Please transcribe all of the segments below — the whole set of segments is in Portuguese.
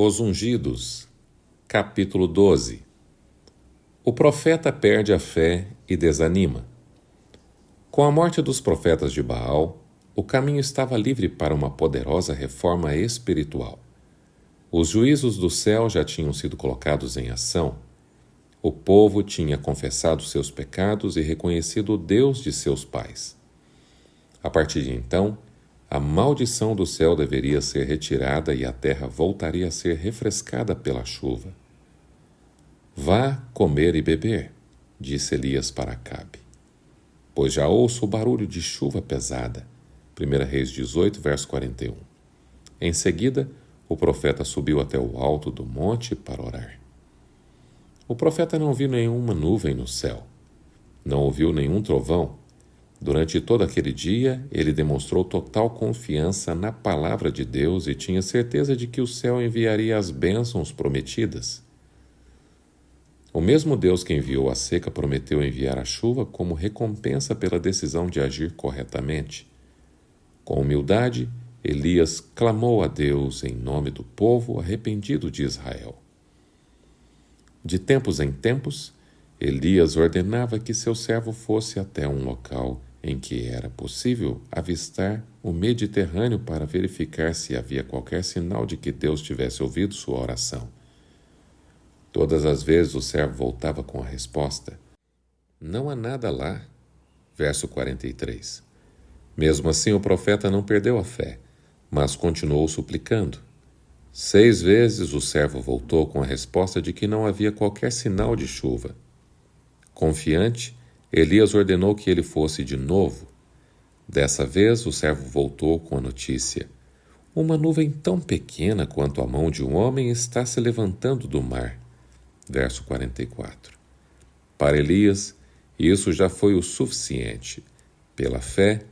Os Ungidos, capítulo 12. O profeta perde a fé e desanima. Com a morte dos profetas de Baal, o caminho estava livre para uma poderosa reforma espiritual. Os juízos do céu já tinham sido colocados em ação. O povo tinha confessado seus pecados e reconhecido o Deus de seus pais. A partir de então, a maldição do céu deveria ser retirada e a terra voltaria a ser refrescada pela chuva. Vá comer e beber, disse Elias para Acabe, pois já ouço o barulho de chuva pesada. 1 Reis 18, verso 41. Em seguida, o profeta subiu até o alto do monte para orar. O profeta não viu nenhuma nuvem no céu, não ouviu nenhum trovão. Durante todo aquele dia, ele demonstrou total confiança na palavra de Deus e tinha certeza de que o céu enviaria as bênçãos prometidas. O mesmo Deus que enviou a seca prometeu enviar a chuva como recompensa pela decisão de agir corretamente. Com humildade, Elias clamou a Deus em nome do povo arrependido de Israel. De tempos em tempos, Elias ordenava que seu servo fosse até um local em que era possível avistar o Mediterrâneo para verificar se havia qualquer sinal de que Deus tivesse ouvido sua oração. Todas as vezes o servo voltava com a resposta: "Não há nada lá." Verso 43. Mesmo assim, o profeta não perdeu a fé, mas continuou suplicando. 6 vezes o servo voltou com a resposta de que não havia qualquer sinal de chuva. Confiante, Elias ordenou que ele fosse de novo. Dessa vez, o servo voltou com a notícia: "Uma nuvem tão pequena quanto a mão de um homem está se levantando do mar." Verso 44. Para Elias, isso já foi o suficiente. Pela fé,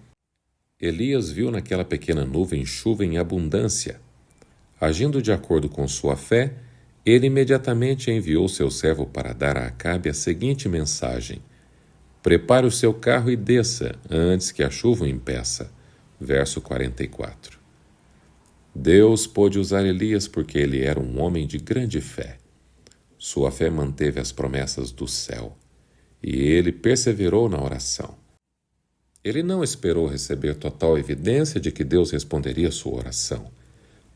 Elias viu naquela pequena nuvem chuva em abundância. Agindo de acordo com sua fé, ele imediatamente enviou seu servo para dar a Acabe a seguinte mensagem: "Prepare o seu carro e desça, antes que a chuva o impeça." Verso 44. Deus pôde usar Elias porque ele era um homem de grande fé. Sua fé manteve as promessas do céu, e ele perseverou na oração. Ele não esperou receber total evidência de que Deus responderia sua oração,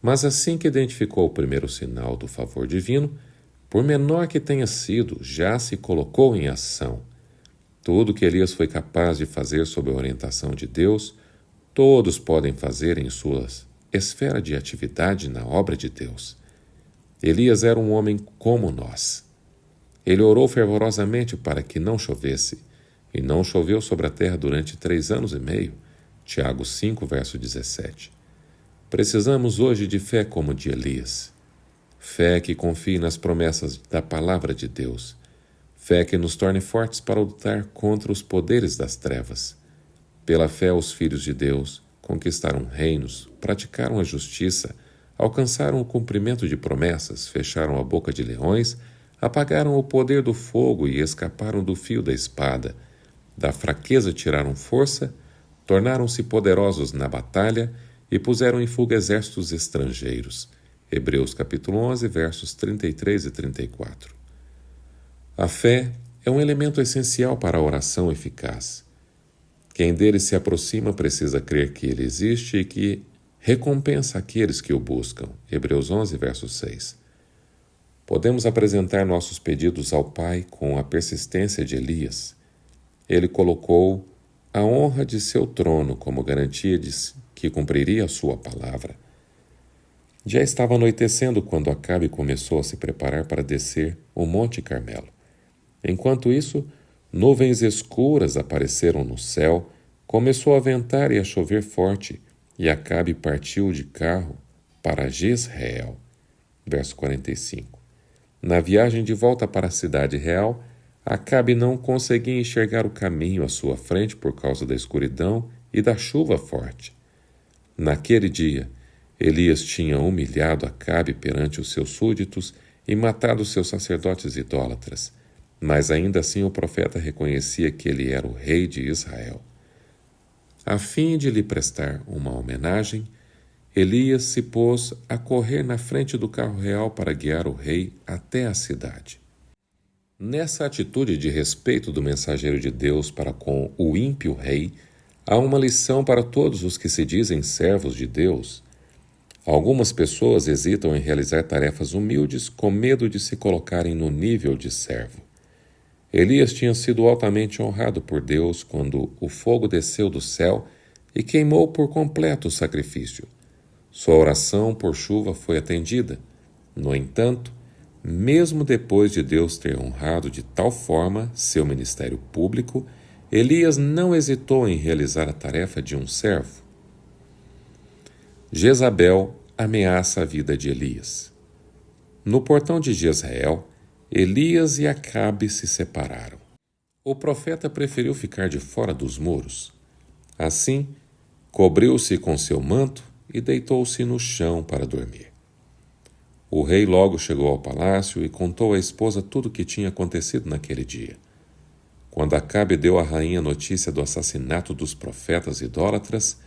mas assim que identificou o primeiro sinal do favor divino, por menor que tenha sido, já se colocou em ação. Tudo que Elias foi capaz de fazer sob a orientação de Deus, todos podem fazer em sua esfera de atividade na obra de Deus. Elias era um homem como nós. Ele orou fervorosamente para que não chovesse, e não choveu sobre a terra durante 3 anos e meio. Tiago 5, verso 17. Precisamos hoje de fé como de Elias. Fé que confie nas promessas da palavra de Deus. Fé que nos torne fortes para lutar contra os poderes das trevas. Pela fé, os filhos de Deus conquistaram reinos, praticaram a justiça, alcançaram o cumprimento de promessas, fecharam a boca de leões, apagaram o poder do fogo e escaparam do fio da espada. Da fraqueza tiraram força, tornaram-se poderosos na batalha e puseram em fuga exércitos estrangeiros. Hebreus capítulo 11, versos 33 e 34. A fé é um elemento essencial para a oração eficaz. Quem dele se aproxima precisa crer que ele existe e que recompensa aqueles que o buscam. Hebreus 11, verso 6. Podemos apresentar nossos pedidos ao Pai com a persistência de Elias. Ele colocou a honra de seu trono como garantia de que cumpriria a sua palavra. Já estava anoitecendo quando Acabe começou a se preparar para descer o Monte Carmelo. Enquanto isso, nuvens escuras apareceram no céu, começou a ventar e a chover forte, e Acabe partiu de carro para Jezreel. Verso 45. Na viagem de volta para a cidade real, Acabe não conseguia enxergar o caminho à sua frente por causa da escuridão e da chuva forte. Naquele dia, Elias tinha humilhado Acabe perante os seus súditos e matado seus sacerdotes idólatras, mas ainda assim o profeta reconhecia que ele era o rei de Israel. A fim de lhe prestar uma homenagem, Elias se pôs a correr na frente do carro real para guiar o rei até a cidade. Nessa atitude de respeito do mensageiro de Deus para com o ímpio rei, há uma lição para todos os que se dizem servos de Deus. Algumas pessoas hesitam em realizar tarefas humildes com medo de se colocarem no nível de servo. Elias tinha sido altamente honrado por Deus quando o fogo desceu do céu e queimou por completo o sacrifício. Sua oração por chuva foi atendida. No entanto, mesmo depois de Deus ter honrado de tal forma seu ministério público, Elias não hesitou em realizar a tarefa de um servo. Jezabel ameaça a vida de Elias. No portão de Jezreel, Elias e Acabe se separaram. O profeta preferiu ficar de fora dos muros. Assim, cobriu-se com seu manto e deitou-se no chão para dormir. O rei logo chegou ao palácio e contou à esposa tudo o que tinha acontecido naquele dia. Quando Acabe deu à rainha notícia do assassinato dos profetas idólatras,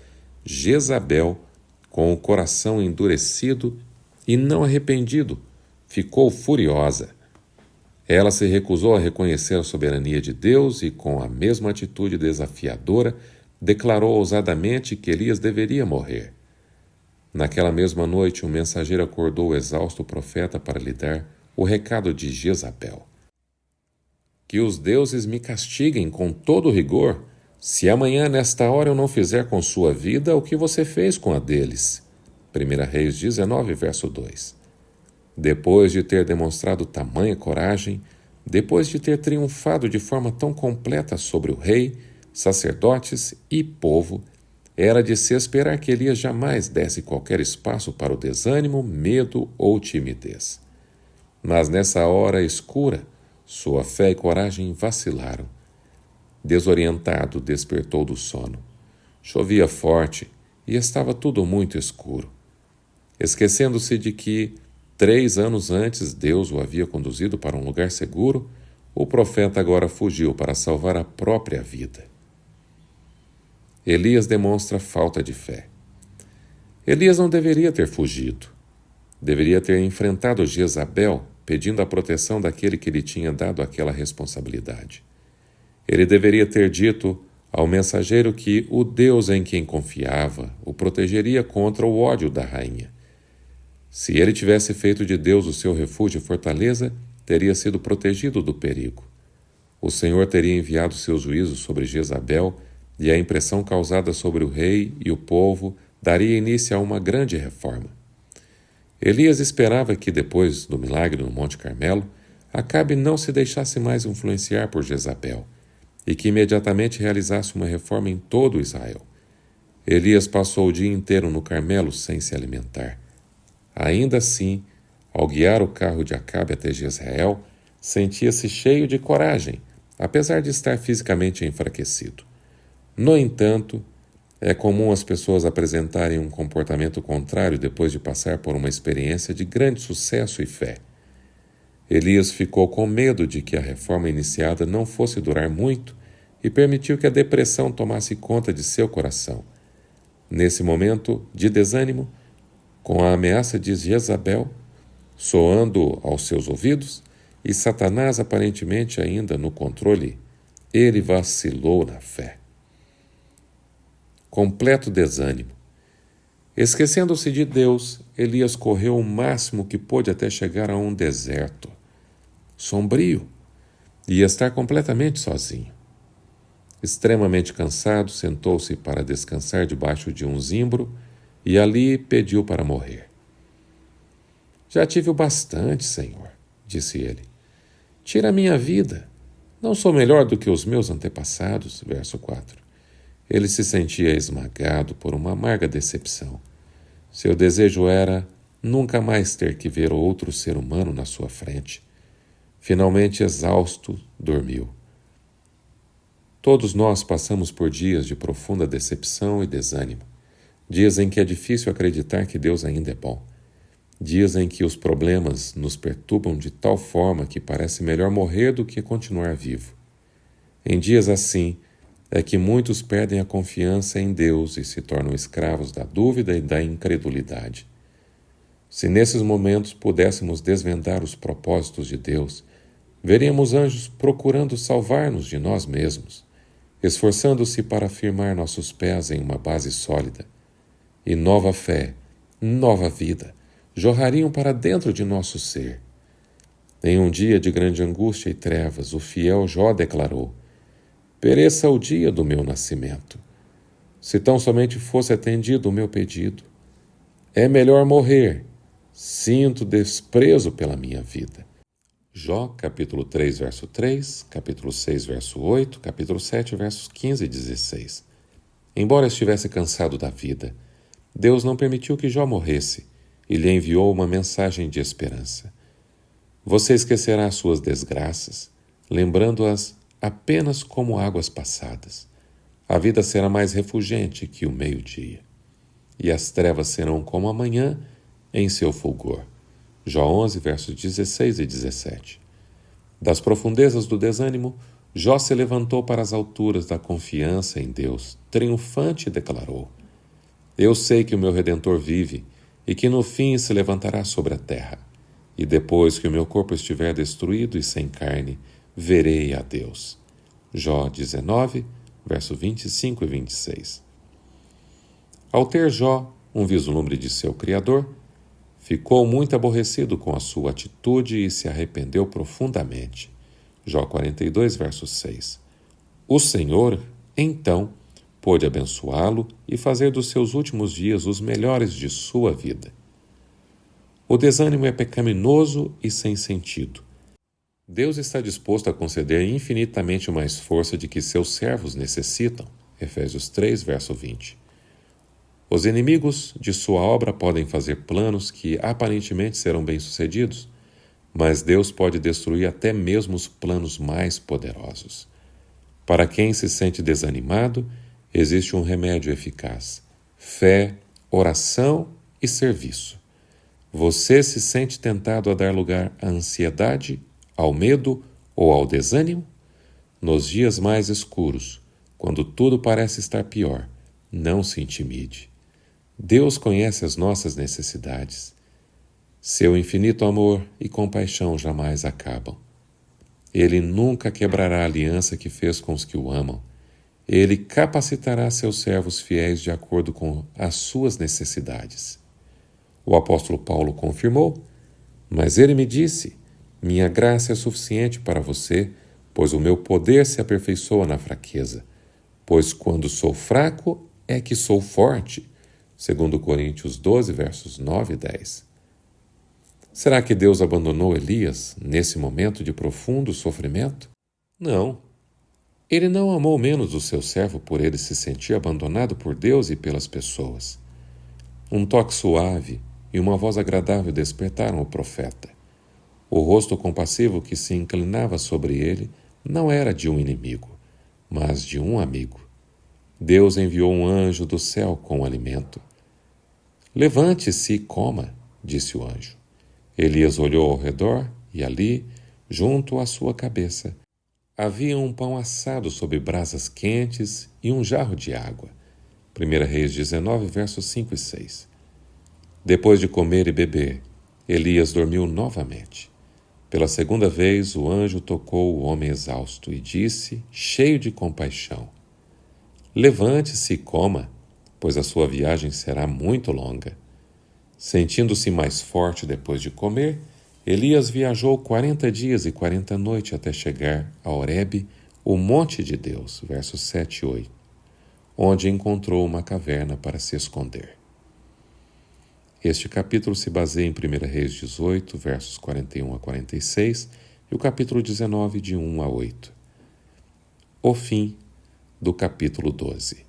Jezabel, com o coração endurecido e não arrependido, ficou furiosa. Ela se recusou a reconhecer a soberania de Deus e, com a mesma atitude desafiadora, declarou ousadamente que Elias deveria morrer. Naquela mesma noite, um mensageiro acordou o exausto profeta para lhe dar o recado de Jezabel. Que os deuses me castiguem com todo rigor, se amanhã nesta hora eu não fizer com sua vida o que você fez com a deles. 1 Reis 19, verso 2. Depois de ter demonstrado tamanha coragem, depois de ter triunfado de forma tão completa sobre o rei, sacerdotes e povo, era de se esperar que Elias jamais desse qualquer espaço para o desânimo, medo ou timidez. Mas nessa hora escura, sua fé e coragem vacilaram. Desorientado, despertou do sono. Chovia forte e estava tudo muito escuro. Esquecendo-se de que 3 anos antes Deus o havia conduzido para um lugar seguro, o profeta agora fugiu para salvar a própria vida. Elias demonstra falta de fé. Elias não deveria ter fugido. Deveria ter enfrentado Jezabel, pedindo a proteção daquele que lhe tinha dado aquela responsabilidade. Ele deveria ter dito ao mensageiro que o Deus em quem confiava o protegeria contra o ódio da rainha. Se ele tivesse feito de Deus o seu refúgio e fortaleza, teria sido protegido do perigo. O Senhor teria enviado seus juízos sobre Jezabel e a impressão causada sobre o rei e o povo daria início a uma grande reforma. Elias esperava que, depois do milagre no Monte Carmelo, Acabe não se deixasse mais influenciar por Jezabel e que imediatamente realizasse uma reforma em todo Israel. Elias passou o dia inteiro no Carmelo sem se alimentar. Ainda assim, ao guiar o carro de Acabe até Jezreel, sentia-se cheio de coragem, apesar de estar fisicamente enfraquecido. No entanto, é comum as pessoas apresentarem um comportamento contrário depois de passar por uma experiência de grande sucesso e fé. Elias ficou com medo de que a reforma iniciada não fosse durar muito e permitiu que a depressão tomasse conta de seu coração. Nesse momento de desânimo, com a ameaça de Jezabel soando aos seus ouvidos e Satanás aparentemente ainda no controle, ele vacilou na fé. Completo desânimo. Esquecendo-se de Deus, Elias correu o máximo que pôde até chegar a um deserto, sombrio, e estar completamente sozinho. Extremamente cansado, sentou-se para descansar debaixo de um zimbro e ali pediu para morrer. Já tive o bastante, Senhor, disse ele. Tira a minha vida. Não sou melhor do que os meus antepassados. Verso 4. Ele se sentia esmagado por uma amarga decepção. Seu desejo era nunca mais ter que ver outro ser humano na sua frente. Finalmente, exausto, dormiu. Todos nós passamos por dias de profunda decepção e desânimo. Dias em que é difícil acreditar que Deus ainda é bom. Dias em que os problemas nos perturbam de tal forma que parece melhor morrer do que continuar vivo. Em dias assim, é que muitos perdem a confiança em Deus e se tornam escravos da dúvida e da incredulidade. Se nesses momentos pudéssemos desvendar os propósitos de Deus, veríamos anjos procurando salvar-nos de nós mesmos, esforçando-se para firmar nossos pés em uma base sólida. E nova fé, nova vida, jorrariam para dentro de nosso ser. Em um dia de grande angústia e trevas, o fiel Jó declarou: pereça o dia do meu nascimento. Se tão somente fosse atendido o meu pedido. É melhor morrer. Sinto desprezo pela minha vida. Jó, capítulo 3, verso 3, capítulo 6, verso 8, capítulo 7, versos 15 e 16. Embora estivesse cansado da vida, Deus não permitiu que Jó morresse e lhe enviou uma mensagem de esperança. Você esquecerá suas desgraças, lembrando-as apenas como águas passadas. A vida será mais refulgente que o meio-dia, e as trevas serão como a manhã em seu fulgor. Jó 11, versos 16 e 17. Das profundezas do desânimo, Jó se levantou para as alturas da confiança em Deus, triunfante, e declarou: eu sei que o meu Redentor vive e que no fim se levantará sobre a terra. E depois que o meu corpo estiver destruído e sem carne, verei a Deus. Jó 19, verso 25 e 26. Ao ter Jó um vislumbre de seu Criador, ficou muito aborrecido com a sua atitude e se arrependeu profundamente. Jó 42, verso 6. O Senhor, então, pôde abençoá-lo e fazer dos seus últimos dias os melhores de sua vida. O desânimo é pecaminoso e sem sentido. Deus está disposto a conceder infinitamente mais força de que seus servos necessitam. Efésios 3, verso 20. Os inimigos de sua obra podem fazer planos que aparentemente serão bem-sucedidos, mas Deus pode destruir até mesmo os planos mais poderosos. Para quem se sente desanimado, existe um remédio eficaz: fé, oração e serviço. Você se sente tentado a dar lugar à ansiedade, ao medo ou ao desânimo? Nos dias mais escuros, quando tudo parece estar pior, não se intimide. Deus conhece as nossas necessidades. Seu infinito amor e compaixão jamais acabam. Ele nunca quebrará a aliança que fez com os que o amam. Ele capacitará seus servos fiéis de acordo com as suas necessidades. O apóstolo Paulo confirmou: mas ele me disse: minha graça é suficiente para você, pois o meu poder se aperfeiçoa na fraqueza. Pois quando sou fraco é que sou forte. 2 Coríntios 12, versos 9 e 10. Será que Deus abandonou Elias nesse momento de profundo sofrimento? Não. Ele não amou menos o seu servo por ele se sentir abandonado por Deus e pelas pessoas. Um toque suave e uma voz agradável despertaram o profeta. O rosto compassivo que se inclinava sobre ele não era de um inimigo, mas de um amigo. Deus enviou um anjo do céu com alimento. Levante-se e coma, disse o anjo. Elias olhou ao redor e ali, junto à sua cabeça, havia um pão assado sobre brasas quentes e um jarro de água. 1 Reis 19, versos 5 e 6. Depois de comer e beber, Elias dormiu novamente. Pela segunda vez, o anjo tocou o homem exausto e disse, cheio de compaixão: levante-se e coma, pois a sua viagem será muito longa. Sentindo-se mais forte depois de comer, Elias viajou 40 dias e 40 noites até chegar a Horebe, o monte de Deus, versos 7 e 8, onde encontrou uma caverna para se esconder. Este capítulo se baseia em 1 Reis 18, versos 41 a 46, e o capítulo 19, de 1 a 8. O fim do capítulo 12.